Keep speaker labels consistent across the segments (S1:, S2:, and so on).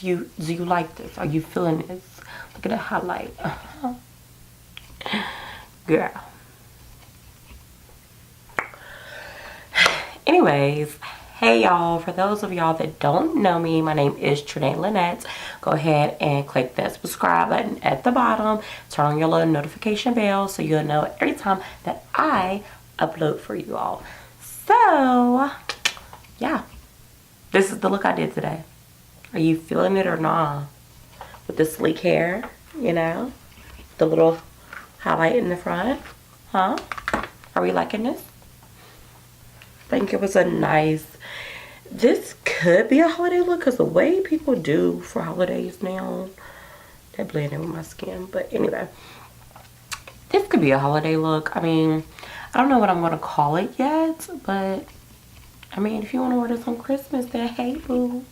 S1: Do you like this? Are you feeling this? Look at the highlight. Girl. Anyways, hey y'all, for those of y'all that don't know me, my name is Trinee Lynette. Go ahead and click that subscribe button at the bottom. Turn on your little notification bell so you'll know every time that I upload for you all. So, yeah, this is the look I did today. Are you feeling it or not? With the sleek hair, you know, the little highlight in the front, huh? Are we liking this? I think it was a nice, this could be a holiday look because the way people do for holidays now, they blend in with my skin. But anyway, this could be a holiday look. I mean, I don't know what I'm going to call it yet, but I mean, if you want to wear this on Christmas, then hey boo,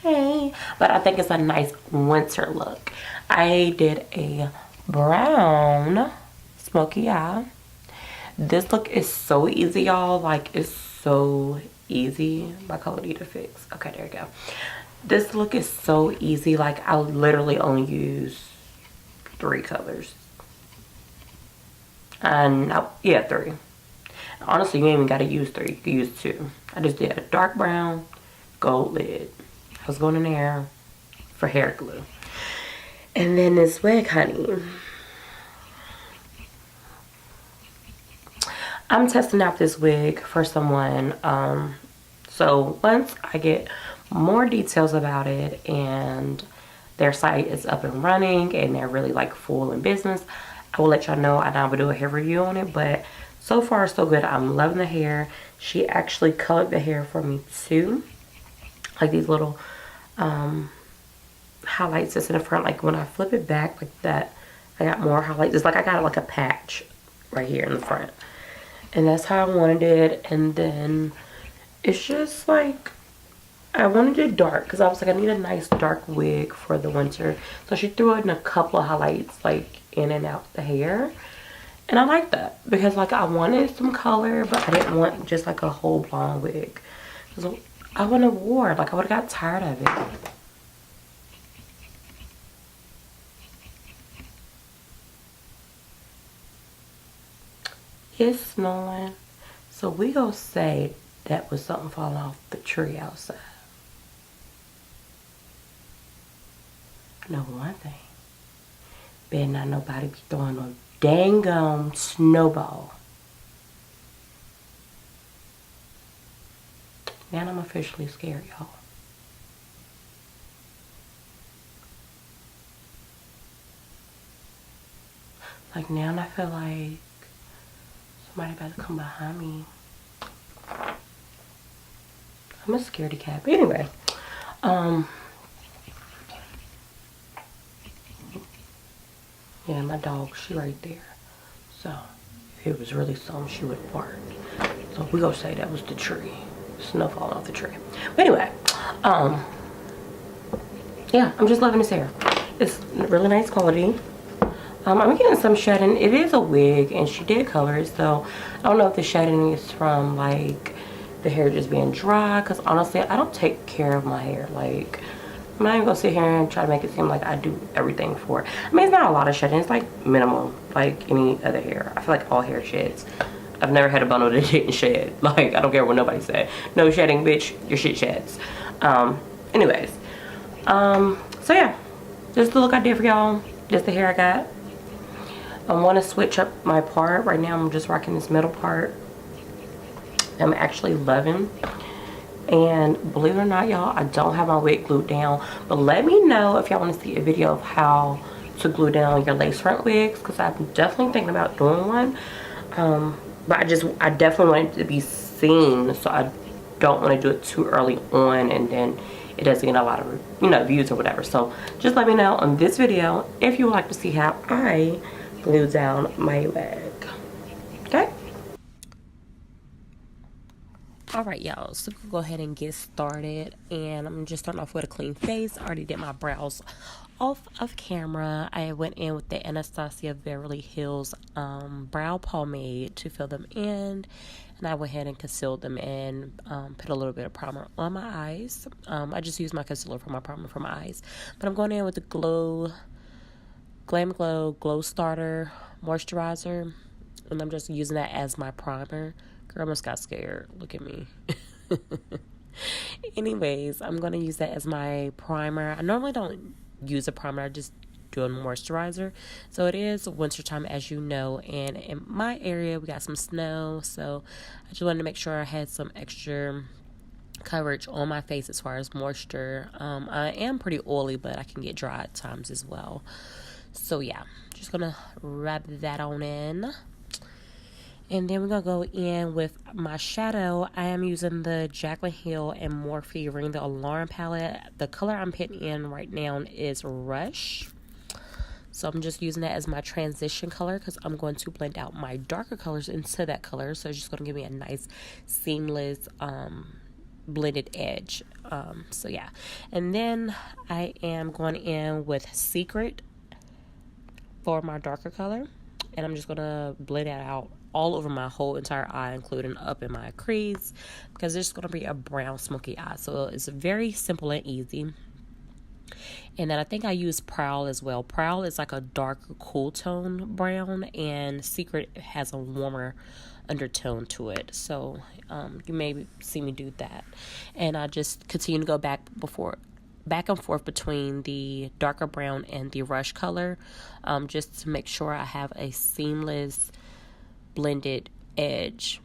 S1: hey. But I think it's a nice winter look. I did a brown smoky eye. This look is so easy, y'all. Like, it's so easy. My color need to fix. Okay, there you go. This look is so easy. Like, I literally only use 3 colors. And yeah, 3. Honestly, you ain't even gotta use 3. You can use 2. I just did a dark brown, gold lid. I was going in there for hair glue. And then this wig, honey. I'm testing out this wig for someone. So once I get more details about it and their site is up and running and they're really like full in business, I will let y'all know and I will do a hair review on it. But so far so good. I'm loving the hair. She actually colored the hair for me too. Like these little highlights that's in the front. Like when I flip it back like that, I got more highlights. It's like I got like a patch right here in the front. And that's how I wanted it. And then it's just like, I wanted it dark because I was like, I need a nice dark wig for the winter. So she threw it in a couple of highlights like in and out the hair. And I like that because like I wanted some color, but I didn't want just like a whole blonde wig. So I wouldn't have wore it. Like I would have got tired of it. It's snowing, so we gonna say that was something falling off the tree outside. I know one thing. Better not nobody be throwing no dang snowball. Now I'm officially scared, y'all. Like now I feel like somebody about to come behind me. I'm a scaredy cat. But anyway, yeah, my dog, she right there. So if it was really something, she would bark. So we gonna say that was the tree. Snow falling off the tree. But anyway, yeah, I'm just loving this hair. It's really nice quality. I'm getting some shedding. It is a wig and she did color it, so I don't know if the shedding is from like the hair just being dry, because honestly I don't take care of my hair. Like I'm not even gonna sit here and try to make it seem like I do everything for it. I mean, it's not a lot of shedding, it's like minimal, like any other hair. I feel like all hair sheds. I've never had a bundle that didn't shed. Like I don't care what nobody said. No shedding, bitch, your shit sheds. Anyways, so yeah, just the look I did for y'all. Just the hair I got. I want to switch up my part. Right now I'm just rocking this middle part. I'm actually loving. And believe it or not, y'all, I don't have my wig glued down. But let me know if y'all want to see a video of how to glue down your lace front wigs, because I'm definitely thinking about doing one. But I definitely want it to be seen, so I don't want to do it too early on and then it doesn't get a lot of, you know, views or whatever. So just let me know on this video if you would like to see how I glue down my wig. Okay? Alright, y'all, so we'll go ahead and get started. And I'm just starting off with a clean face. I already did my brows off of camera. I went in with the Anastasia Beverly Hills brow pomade to fill them in. And I went ahead and concealed them and put a little bit of primer on my eyes. I just used my concealer for my primer for my eyes. But I'm going in with the Glam Glow Glow Starter Moisturizer. And I'm just using that as my primer. Girl, I almost got scared. Look at me. Anyways, I'm going to use that as my primer. I normally don't use a primer. I just do a moisturizer. So it is wintertime, as you know. And in my area, we got some snow. So I just wanted to make sure I had some extra coverage on my face as far as moisture. I am pretty oily, but I can get dry at times as well. So yeah, just going to rub that on in. And then we're going to go in with my shadow. I am using the Jaclyn Hill and Morphe Ring the Alarm palette. The color I'm putting in right now is Rush. So I'm just using that as my transition color because I'm going to blend out my darker colors into that color. So it's just going to give me a nice seamless blended edge. So yeah. And then I am going in with Secret for my darker color. And I'm just going to blend that out all over my whole entire eye, including up in my crease, because it's going to be a brown smoky eye. So it's very simple and easy. And then I think I use Prowl as well. Prowl is like a darker cool tone brown, and Secret has a warmer undertone to it. So you may see me do that. And I just continue to go back and forth between the darker brown and the Rush color, just to make sure I have a seamless blended edge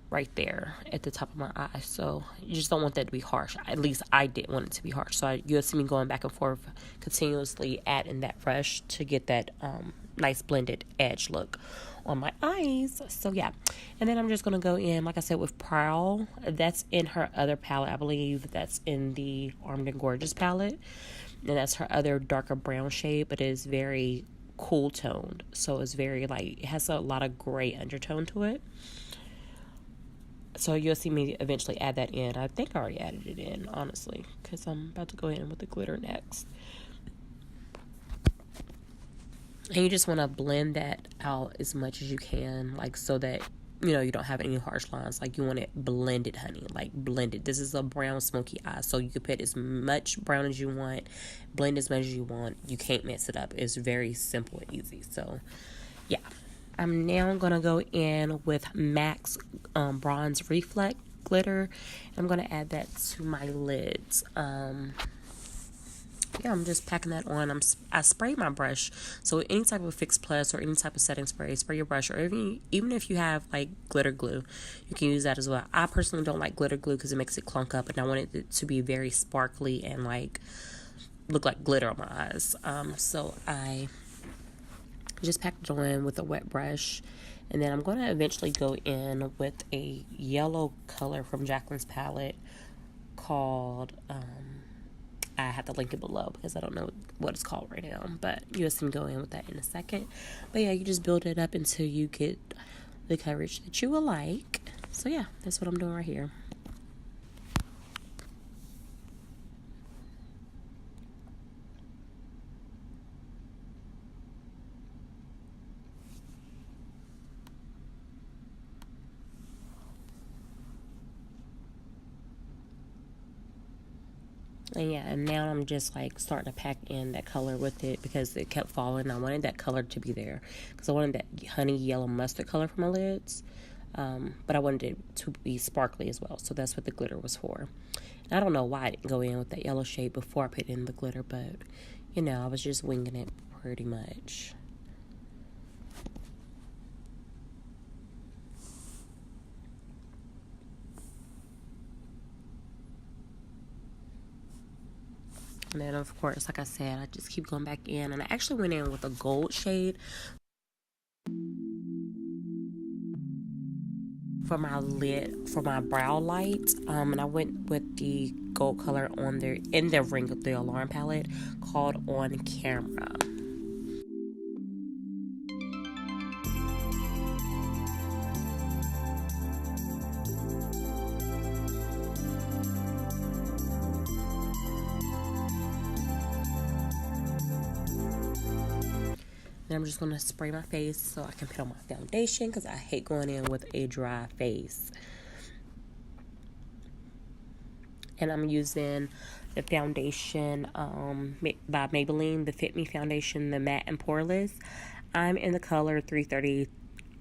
S1: right there at the top of my eye. So you just don't want that to be harsh. At least I didn't want it to be harsh. So you'll see me going back and forth continuously adding that Rush to get that nice blended edge look on my eyes. So yeah. And then I'm just going to go in, like I said, with Prowl. That's in her other palette. I believe that's in the Armed and Gorgeous palette. And that's her other darker brown shade, but it is very cool toned. So it's very it has a lot of gray undertone to it. So you'll see me eventually add that in. I think I already added it in, honestly, because I'm about to go in with the glitter next. And you just want to blend that out as much as you can, so that, you don't have any harsh lines. You want it blended, honey, blended. This is a brown smoky eye, so you can put as much brown as you want, blend as much as you want. You can't mess it up. It's very simple and easy. So, yeah. I'm now going to go in with MAC's Bronze Reflect Glitter. I'm going to add that to my lids. Yeah, I'm just packing that on. I spray my brush. So any type of Fix Plus or any type of setting spray your brush. Or even if you have glitter glue, you can use that as well. I personally don't like glitter glue because it makes it clunk up, and I want it to be very sparkly and look like glitter on my eyes. So I just packed it on with a wet brush, and then I'm going to eventually go in with a yellow color from Jaclyn's palette called I have to link it below because I don't know what it's called right now, but you guys can go in with that in a second. But yeah, you just build it up until you get the coverage that you will like. So yeah, that's what I'm doing right here. And yeah, and now I'm just starting to pack in that color with it because it kept falling. I wanted that color to be there because I wanted that honey yellow mustard color for my lids. But I wanted it to be sparkly as well. So that's what the glitter was for. And I don't know why I didn't go in with that yellow shade before I put in the glitter, but I was just winging it pretty much. And then, of course, like I said, I just keep going back in. And I actually went in with a gold shade for my brow light. And I went with the gold color in the Ring of the Alarm palette called On Camera. And I'm just going to spray my face so I can put on my foundation because I hate going in with a dry face. And I'm using the foundation by Maybelline, the Fit Me foundation, the matte and poreless. I'm in the color 330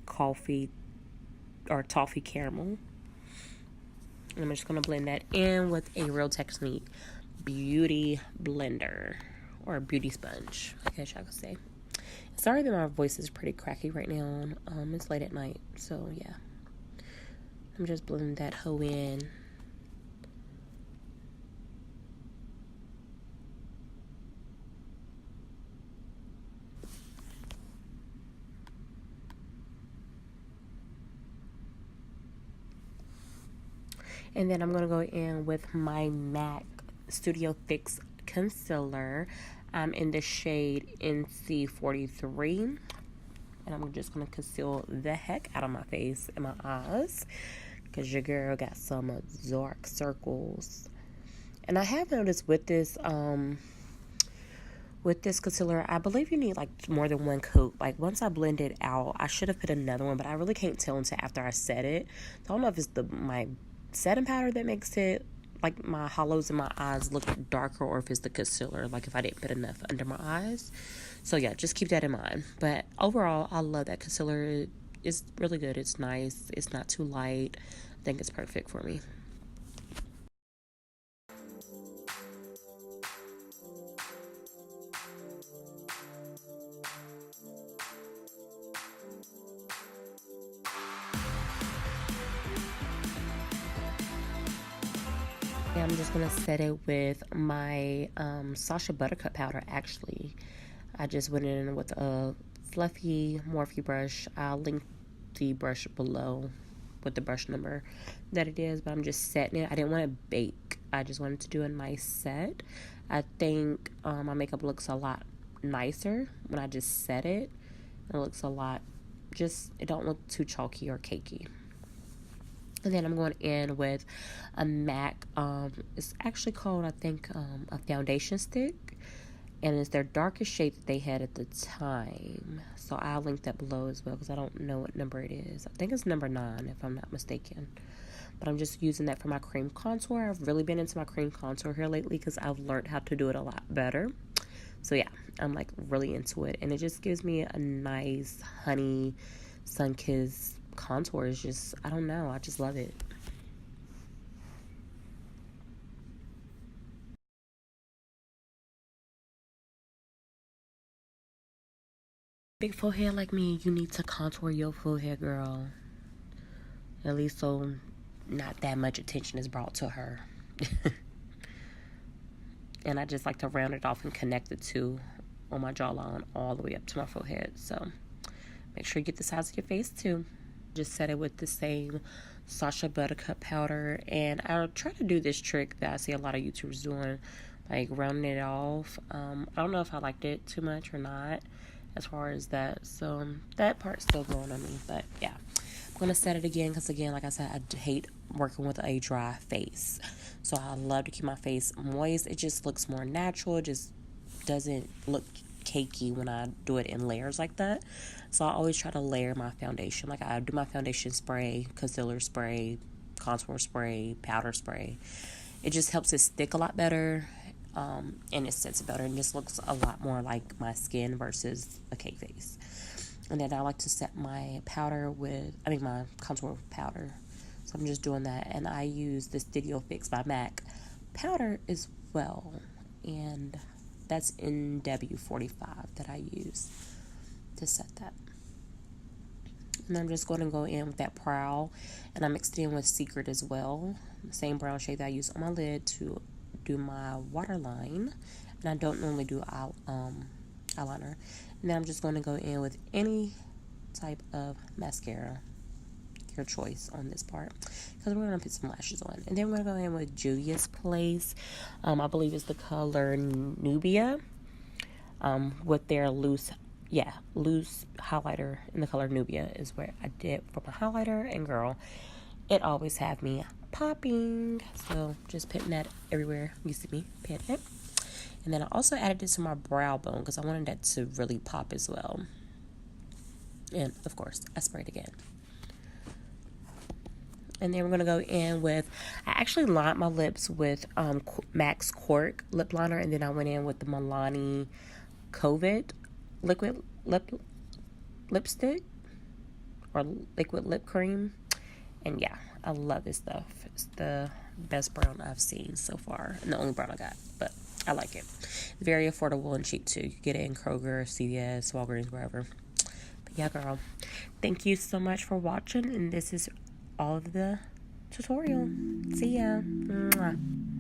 S1: coffee or toffee caramel. And I'm just going to blend that in with a Real Technique beauty blender or beauty sponge, I guess I could say. Sorry that my voice is pretty cracky right now. It's late at night, so yeah. I'm just blending that hoe in. And then I'm going to go in with my MAC Studio Fix Concealer. I'm in the shade NC43. And I'm just going to conceal the heck out of my face and my eyes. Because your girl got some dark circles. And I have noticed with this concealer, I believe you need like more than one coat. Like once I blend it out, I should have put another one, but I really can't tell until after I set it. So I don't know if it's my setting powder that makes it like my hollows in my eyes look darker, or if it's the concealer, like if I didn't put enough under my eyes. So yeah, just keep that in mind. But overall, I love that concealer. It's really good. It's nice. It's not too light. I think it's perfect for me. I'm just going to set it with my Sacha Buttercup powder, actually. I just went in with a fluffy Morphe brush. I'll link the brush below with the brush number that it is, but I'm just setting it. I didn't want to bake. I just wanted to do a nice set. I think my makeup looks a lot nicer when I just set it. It looks a lot, it don't look too chalky or cakey. And then I'm going in with a MAC, it's actually called, I think, a foundation stick. And it's their darkest shade that they had at the time. So I'll link that below as well because I don't know what number it is. I think it's number 9 if I'm not mistaken. But I'm just using that for my cream contour. I've really been into my cream contour here lately because I've learned how to do it a lot better. So yeah, I'm like really into it. And it just gives me a nice honey sun-kissed contour. Is just, I don't know, I just love it. Big forehead like me, you need to contour your forehead, girl. At least so not that much attention is brought to her. And I just like to round it off and connect the two on my jawline all the way up to my forehead. So make sure you get the size of your face too. Just set it with the same Sacha Buttercup powder, and I'll try to do this trick that I see a lot of YouTubers doing, like rounding it off. I don't know if I liked it too much or not as far as that, so that part's still going on me. But yeah, I'm gonna set it again because, again, like I said, I hate working with a dry face, so I love to keep my face moist. It just looks more natural. It just doesn't look cakey when I do it in layers like that. So I always try to layer my foundation. Like I do my foundation spray, concealer spray, contour spray, powder spray. It just helps it stick a lot better, and it sets better, and just looks a lot more like my skin versus a cake face. And then I like to set my powder my contour with powder. So I'm just doing that, and I use the Studio Fix by MAC powder as well, and that's in W45 that I use to set that. And I'm just going to go in with that Prowl, and I mixed it in with Secret as well, the same brown shade that I use on my lid to do my waterline. And I don't normally do eyeliner. And then I'm just going to go in with any type of mascara, your choice on this part, because we're going to put some lashes on. And then we're going to go in with Juvia's Place. I believe it's the color Nubia, with their loose highlighter in the color Nubia is where I did for my highlighter. And girl, it always have me popping. So just putting that everywhere you see me put it. And then I also added it to my brow bone because I wanted that to really pop as well. And of course, I sprayed again. And then we're going to go in with, I actually lined my lips with Max Cork lip liner. And then I went in with the Milani COVID liquid lipstick or liquid lip cream. And yeah, I love this stuff. It's the best brown I've seen so far. And the only brown I got. But I like it. It's very affordable and cheap too. You can get it in Kroger, CVS, Walgreens, wherever. But yeah, girl. Thank you so much for watching. And this is all of the tutorial. See ya. Mwah.